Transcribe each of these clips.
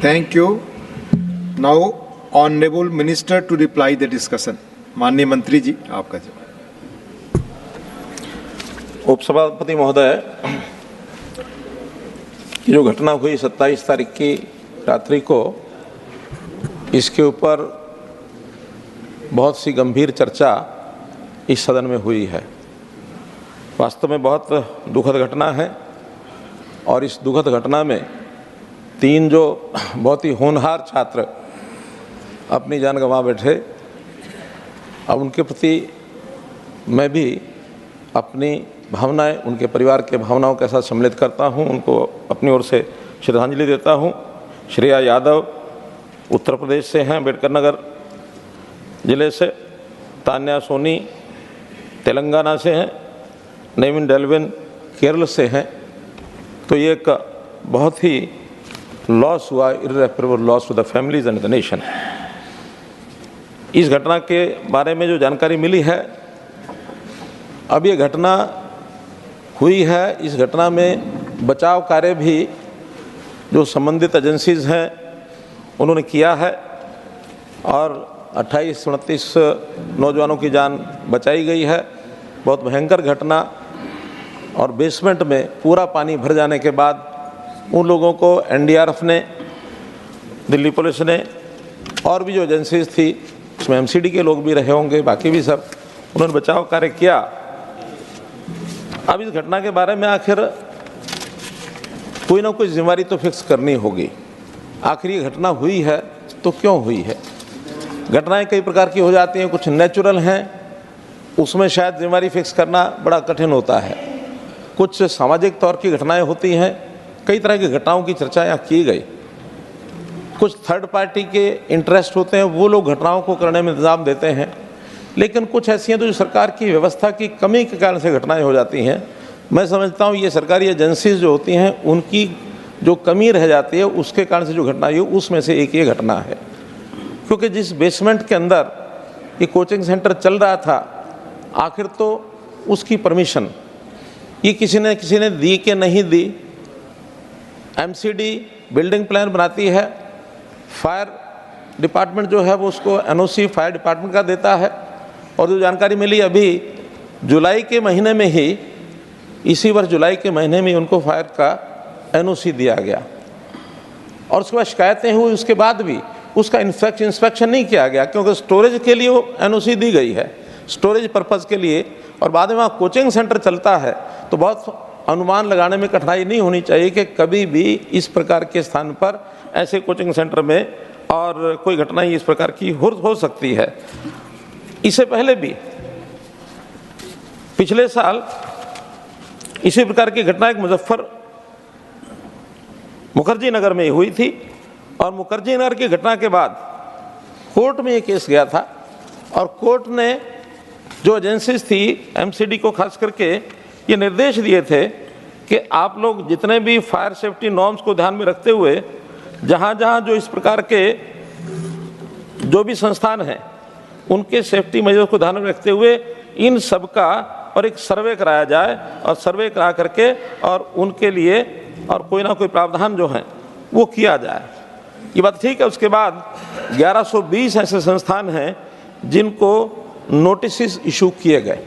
Thank you. Now, Honorable Minister to reply the discussion. माननीय मंत्री जी, आपका जवाब। उपसभापति महोदय, जो घटना हुई 27 तारीख की रात्रि को, इसके ऊपर बहुत सी गंभीर चर्चा इस सदन में हुई है। वास्तव में बहुत दुखद घटना है और इस दुखद घटना में 3 जो बहुत ही होनहार छात्र अपनी जान गंवा बैठे, अब उनके प्रति मैं भी अपनी भावनाएं, उनके परिवार के भावनाओं के साथ सम्मिलित करता हूं, उनको अपनी ओर से श्रद्धांजलि देता हूं। श्रेया यादव उत्तर प्रदेश से हैं, अम्बेडकर नगर ज़िले से, तान्या सोनी तेलंगाना से हैं, नेविन डेल्विन केरल से हैं। तो ये एक बहुत ही लॉस हुआ, irreparable loss to the families and the nation. इस घटना के बारे में जो जानकारी मिली है, अब ये घटना हुई है, इस घटना में बचाव कार्य भी जो संबंधित एजेंसीज हैं उन्होंने किया है और 28-29 नौजवानों की जान बचाई गई है। बहुत भयंकर घटना, और बेसमेंट में पूरा पानी भर जाने के बाद उन लोगों को एनडीआरएफ ने, दिल्ली पुलिस ने और भी जो एजेंसीज थी, उसमें एमसीडी के लोग भी रहे होंगे, बाकी भी सब, उन्होंने बचाव कार्य किया। अब इस घटना के बारे में आखिर कोई ना कोई जिम्मेदारी तो फिक्स करनी होगी। आखिर ये घटना हुई है तो क्यों हुई है? घटनाएं कई प्रकार की हो जाती हैं, कुछ नेचुरल हैं, उसमें शायद जिम्मेदारी फिक्स करना बड़ा कठिन होता है। कुछ सामाजिक तौर की घटनाएं होती हैं, कई तरह की घटनाओं की चर्चा यहाँ की गई। कुछ थर्ड पार्टी के इंटरेस्ट होते हैं, वो लोग घटनाओं को करने में इंतजाम देते हैं, लेकिन कुछ ऐसी हैं तो जो सरकार की व्यवस्था की कमी के कारण से घटनाएं हो जाती हैं। मैं समझता हूँ ये सरकारी एजेंसीज जो होती हैं, उनकी जो कमी रह जाती है, उसके कारण से जो घटना हुई, उसमें से एक ये घटना है। क्योंकि जिस बेसमेंट के अंदर ये कोचिंग सेंटर चल रहा था, आखिर तो उसकी परमिशन ये किसी ने दी कि नहीं दी। एमसीडी बिल्डिंग प्लान बनाती है, फायर डिपार्टमेंट जो है वो उसको एनओसी फायर डिपार्टमेंट का देता है, और जो जानकारी मिली अभी जुलाई के महीने में ही, इसी वर्ष जुलाई के महीने में उनको फायर का एनओसी दिया गया, और उसके बाद शिकायतें हुई, उसके बाद भी उसका इंस्पेक्शन नहीं किया गया, क्योंकि स्टोरेज के लिए वो एनओसी दी गई है, स्टोरेज पर्पज़ के लिए, और बाद में वहाँ कोचिंग सेंटर चलता है। तो बहुत अनुमान लगाने में कठिनाई नहीं होनी चाहिए कि कभी भी इस प्रकार के स्थान पर, ऐसे कोचिंग सेंटर में और कोई घटना इस प्रकार की हो सकती है। इससे पहले भी पिछले साल इसी प्रकार की घटना एक मुखर्जी नगर में हुई थी, और मुखर्जी नगर की घटना के बाद कोर्ट में ये केस गया था, और कोर्ट ने जो एजेंसीज थी एमसीडी को खास करके ये निर्देश दिए थे कि आप लोग जितने भी फायर सेफ्टी नॉर्म्स को ध्यान में रखते हुए, जहाँ जहाँ जो इस प्रकार के जो भी संस्थान हैं, उनके सेफ्टी मेजर्स को ध्यान में रखते हुए इन सब का और एक सर्वे कराया जाए, और सर्वे करा करके और उनके लिए और कोई ना कोई प्रावधान जो है वो किया जाए। ये बात ठीक है। उसके बाद 1120 ऐसे संस्थान हैं जिनको नोटिस इशू किए गए,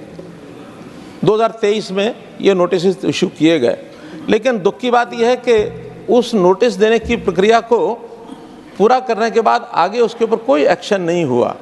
2023 में ये नोटिस इशू किए गए। लेकिन दुख की बात यह है कि उस नोटिस देने की प्रक्रिया को पूरा करने के बाद आगे उसके ऊपर कोई एक्शन नहीं हुआ।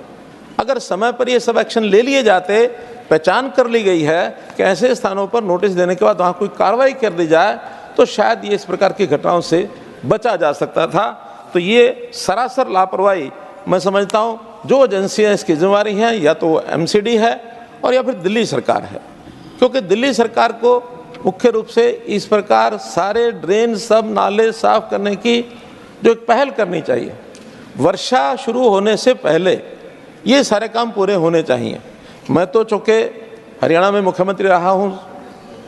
अगर समय पर ये सब एक्शन ले लिए जाते, पहचान कर ली गई है कि ऐसे स्थानों पर नोटिस देने के बाद वहाँ कोई कार्रवाई कर दी जाए, तो शायद ये इस प्रकार की घटनाओं से बचा जा सकता था। तो ये सरासर लापरवाही मैं समझता हूँ, जो एजेंसियाँ इसकी जिम्मेवारी हैं, या तो एमसीडी है और या फिर दिल्ली सरकार है, क्योंकि दिल्ली सरकार को मुख्य रूप से इस प्रकार सारे ड्रेन, सब नाले साफ करने की जो एक पहल करनी चाहिए। वर्षा शुरू होने से पहले ये सारे काम पूरे होने चाहिए। मैं तो चूँकि हरियाणा में मुख्यमंत्री रहा हूँ,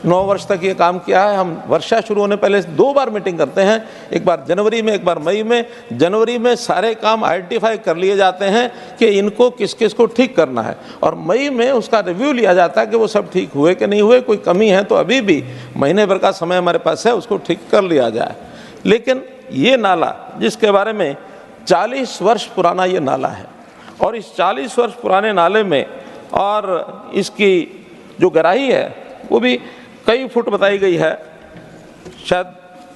9 वर्ष तक ये काम किया है। हम वर्षा शुरू होने पहले 2 बार मीटिंग करते हैं, एक बार जनवरी में, एक बार मई में। जनवरी में सारे काम आइडेंटिफाई कर लिए जाते हैं कि इनको किस किस को ठीक करना है, और मई में उसका रिव्यू लिया जाता है कि वो सब ठीक हुए कि नहीं हुए, कोई कमी है तो अभी भी महीने भर का समय हमारे पास है, उसको ठीक कर लिया जाए। लेकिन ये नाला जिसके बारे में 40 वर्ष पुराना ये नाला है, और इस 40 वर्ष पुराने नाले में और इसकी जो गहराई है वो भी कई फुट बताई गई है, शायद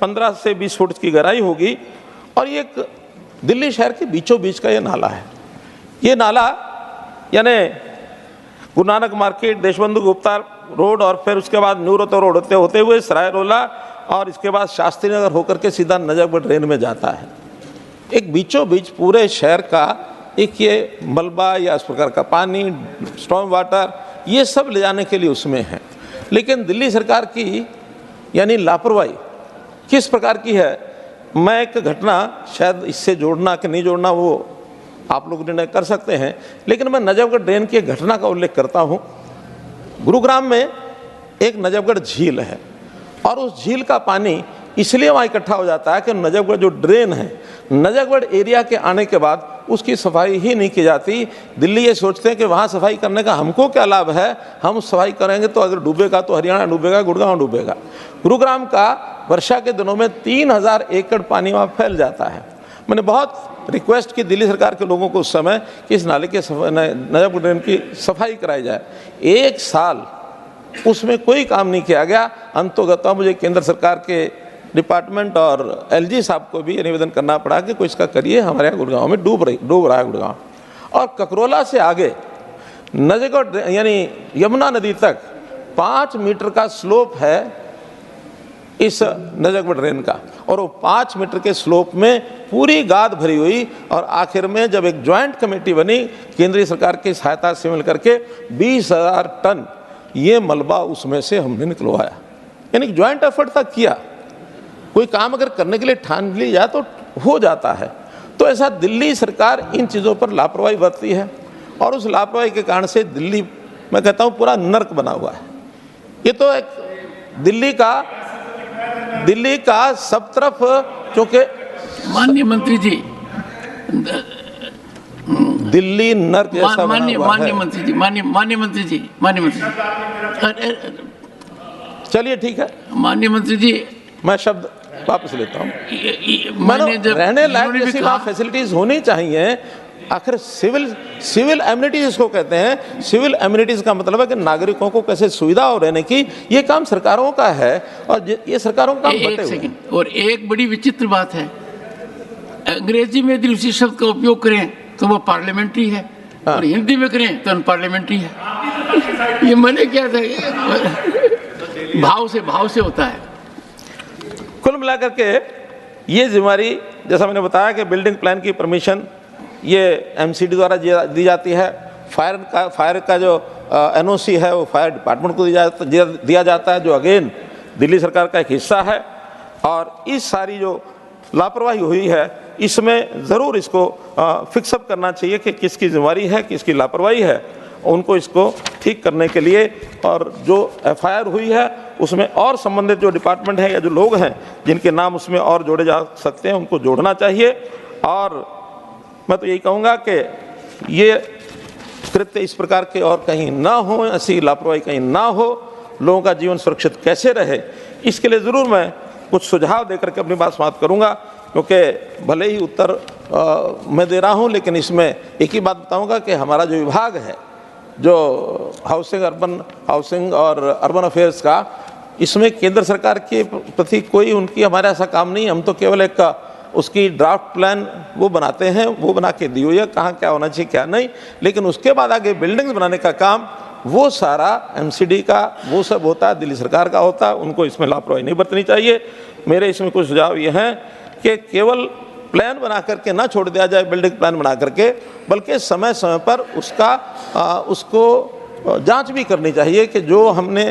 15 से 20 फुट की गहराई होगी। और ये एक दिल्ली शहर के बीचों बीच का ये नाला है। ये नाला यानी गुरु नानक मार्केट, देशबंधु गुप्ता रोड और फिर उसके बाद न्यू रोतो रोड होते हुए सराय रोला और इसके बाद शास्त्री नगर होकर के सीधा नजफगढ़ ड्रेन में जाता है। एक बीचों बीच पूरे शहर का एक ये मलबा या इस प्रकार का पानी, स्टॉर्म वाटर, ये सब ले जाने के लिए उसमें है। लेकिन दिल्ली सरकार की यानी लापरवाही किस प्रकार की है, मैं एक घटना, शायद इससे जोड़ना कि नहीं जोड़ना वो आप लोग निर्णय कर सकते हैं, लेकिन मैं नजफगढ़ ड्रेन की एक घटना का उल्लेख करता हूँ। गुरुग्राम में एक नजफगढ़ झील है और उस झील का पानी इसलिए वहाँ इकट्ठा हो जाता है कि नजफगढ़ जो ड्रेन है, नजफगढ़ एरिया के आने के बाद उसकी सफाई ही नहीं की जाती। दिल्ली ये सोचते हैं कि वहाँ सफाई करने का हमको क्या लाभ है, हम सफाई करेंगे तो अगर डूबेगा तो हरियाणा डूबेगा, गुड़गांव डूबेगा। गुरुग्राम का वर्षा के दिनों में 3000 एकड़ पानी वहाँ फैल जाता है। मैंने बहुत रिक्वेस्ट की दिल्ली सरकार के लोगों को उस समय कि इस नाले के नजफगढ़ ड्रेन की सफाई कराई जाए। 1 साल उसमें कोई काम नहीं किया गया। अंतोगत्वा मुझे केंद्र सरकार के डिपार्टमेंट और एलजी साहब को भी निवेदन करना पड़ा कि कोई इसका करिए, हमारे यहाँ गुड़गांव में डूब रहा है गुड़गांव। और ककरोला से आगे नजफगढ़ यानी यमुना नदी तक 5 मीटर का स्लोप है इस नजफगढ़ ड्रेन का, और वो 5 मीटर के स्लोप में पूरी गाद भरी हुई। और आखिर में जब एक ज्वाइंट कमेटी बनी केंद्रीय सरकार की सहायता से मिल करके 20,000 टन ये मलबा उसमें से हमने निकलवाया। यानी ज्वाइंट एफर्ट तक किया। कोई काम अगर करने के लिए ठान ली जाए तो हो जाता है। तो ऐसा दिल्ली सरकार इन चीज़ों पर लापरवाही बरतती है और उस लापरवाही के कारण से दिल्ली, मैं कहता हूँ, पूरा नर्क बना हुआ है। ये तो एक दिल्ली का सब तरफ, क्योंकि माननीय मंत्री जी, दिल्ली नर्क जैसा बना हुआ है। माननीय मंत्री जी, चलिए ठीक है माननीय मंत्री जी, मैं शब्द वापस लेता हूँ। रहने लायक जैसी वहाँ फैसिलिटीज होनी चाहिए। आखिर सिविल एमिनिटीज इसको कहते हैं। सिविल एमिनिटीज का मतलब है कि नागरिकों को कैसे सुविधा हो रहने की, ये काम सरकारों का है और ये सरकारों का काम बटे हुए हैं। और एक बड़ी विचित्र बात है, अंग्रेजी में यदि उसी शब्द का उपयोग करें तो वो पार्लियामेंट्री है, और हिंदी में करें तो अनपार्लियामेंट्री है। ये मैंने क्या था, भाव से होता है। कुल मिलाकर के ये जिम्मेदारी, जैसा मैंने बताया कि बिल्डिंग प्लान की परमिशन ये एमसीडी द्वारा दी जाती है। फायर का जो एनओसी है वो फायर डिपार्टमेंट को दिया जाता है, जो अगेन दिल्ली सरकार का एक हिस्सा है। और इस सारी जो लापरवाही हुई है इसमें ज़रूर इसको फिक्सअप करना चाहिए कि किसकी जिम्मेदारी है, किसकी लापरवाही है, उनको इसको ठीक करने के लिए। और जो एफआईआर हुई है उसमें और संबंधित जो डिपार्टमेंट हैं या जो लोग हैं जिनके नाम उसमें और जोड़े जा सकते हैं उनको जोड़ना चाहिए। और मैं तो यही कहूँगा कि ये कृत्य इस प्रकार के और कहीं ना हो, ऐसी लापरवाही कहीं ना हो, लोगों का जीवन सुरक्षित कैसे रहे, इसके लिए ज़रूर मैं कुछ सुझाव देकर के अपनी बात समाप्त करूँगा। क्योंकि भले ही उत्तर मैं दे रहा हूँ, लेकिन इसमें एक ही बात बताऊँगा कि हमारा जो विभाग है, जो अर्बन हाउसिंग और अर्बन अफेयर्स का, इसमें केंद्र सरकार के प्रति कोई उनकी हमारा ऐसा काम नहीं। हम तो केवल एक उसकी ड्राफ्ट प्लान वो बनाते हैं, वो बना के दी हुई है कहाँ क्या होना चाहिए क्या नहीं। लेकिन उसके बाद आगे बिल्डिंग्स बनाने का काम वो सारा एमसीडी का वो सब होता है, दिल्ली सरकार का होता है। उनको इसमें लापरवाही नहीं बरतनी चाहिए। मेरे इसमें कुछ सुझाव ये हैं कि केवल प्लान बना करके ना छोड़ दिया जाए, बिल्डिंग प्लान बना करके, बल्कि समय समय पर उसको जांच भी करनी चाहिए कि जो हमने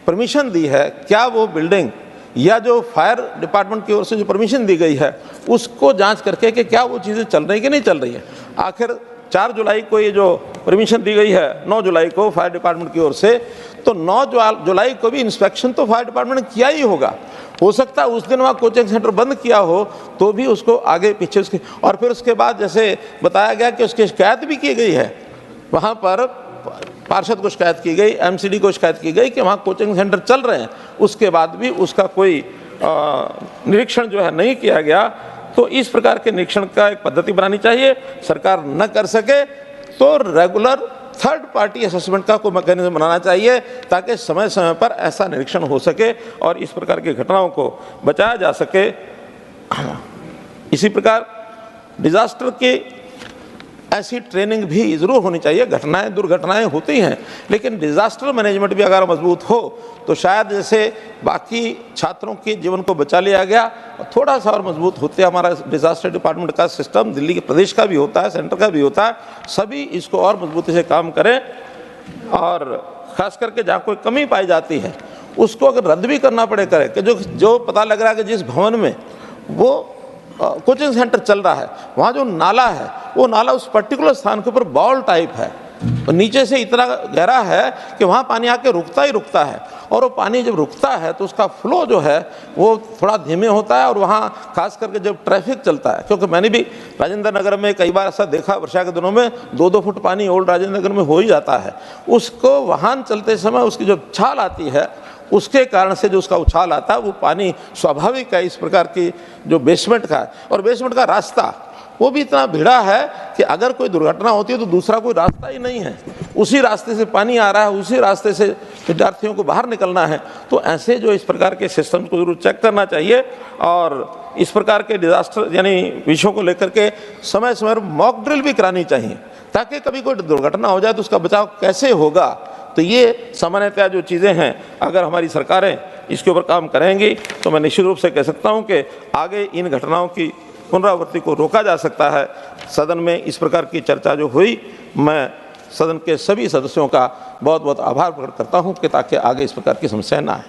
परमिशन दी है क्या वो बिल्डिंग या जो फायर डिपार्टमेंट की ओर से जो परमिशन दी गई है उसको जांच करके कि क्या वो चीज़ें चल रही कि नहीं चल रही है। आखिर 4 जुलाई को ये जो परमिशन दी गई है 9 जुलाई को फायर डिपार्टमेंट की ओर से, तो 9 जुलाई को भी इंस्पेक्शन तो फायर डिपार्टमेंट ने किया ही होगा। हो सकता है उस दिन वहाँ कोचिंग सेंटर बंद किया हो तो भी उसको आगे पीछे उसके, और फिर उसके बाद जैसे बताया गया कि उसकी शिकायत भी की गई है, वहाँ पर पार्षद को शिकायत की गई, एमसीडी को शिकायत की गई कि वहाँ कोचिंग सेंटर चल रहे हैं, उसके बाद भी उसका कोई निरीक्षण जो है नहीं किया गया। तो इस प्रकार के निरीक्षण का एक पद्धति बनानी चाहिए। सरकार न कर सके तो रेगुलर थर्ड पार्टी असेसमेंट का कोई मैकेनिज्म बनाना चाहिए ताकि समय समय पर ऐसा निरीक्षण हो सके और इस प्रकार की घटनाओं को बचाया जा सके। इसी प्रकार डिजास्टर की ऐसी ट्रेनिंग भी जरूर होनी चाहिए। घटनाएं दुर्घटनाएं होती हैं, लेकिन डिजास्टर मैनेजमेंट भी अगर मजबूत हो तो शायद जैसे बाकी छात्रों के जीवन को बचा लिया गया, थोड़ा सा और मजबूत होते हमारा डिजास्टर डिपार्टमेंट का सिस्टम, दिल्ली के प्रदेश का भी होता है, सेंटर का भी होता है, सभी इसको और मजबूती से काम करें और खास करके जहाँ कोई कमी पाई जाती है उसको अगर रद्द भी करना पड़े करें कि जो पता लग रहा है कि जिस भवन में वो कोचिंग सेंटर चल रहा है वहाँ जो नाला है वो नाला उस पर्टिकुलर स्थान के ऊपर बॉल टाइप है और नीचे से इतना गहरा है कि वहाँ पानी आके रुकता ही रुकता है, और वो पानी जब रुकता है तो उसका फ्लो जो है वो थोड़ा धीमे होता है और वहाँ खास करके जब ट्रैफिक चलता है, क्योंकि मैंने भी राजेंद्र नगर में कई बार ऐसा देखा, वर्षा के दिनों में 2-2 फुट पानी ओल्ड राजेंद्र नगर में हो ही जाता है। उसको वाहन चलते समय उसकी जो छाल आती है उसके कारण से जो उसका उछाल आता है वो पानी स्वाभाविक है इस प्रकार की जो बेसमेंट का है, और बेसमेंट का रास्ता वो भी इतना भिड़ा है कि अगर कोई दुर्घटना होती है तो दूसरा कोई रास्ता ही नहीं है, उसी रास्ते से पानी आ रहा है, उसी रास्ते से विद्यार्थियों को बाहर निकलना है। तो ऐसे जो इस प्रकार के सिस्टम को जरूर चेक करना चाहिए और इस प्रकार के डिजास्टर यानी विषयों को लेकर के समय समय पर मॉक ड्रिल भी करानी चाहिए ताकि कभी कोई दुर्घटना हो जाए तो उसका बचाव कैसे होगा। तो ये सामान्यतः जो चीज़ें हैं अगर हमारी सरकारें इसके ऊपर काम करेंगी तो मैं निश्चित रूप से कह सकता हूँ कि आगे इन घटनाओं की पुनरावृत्ति को रोका जा सकता है। सदन में इस प्रकार की चर्चा जो हुई, मैं सदन के सभी सदस्यों का बहुत बहुत आभार प्रकट करता हूँ कि ताकि आगे इस प्रकार की समस्या ना आए।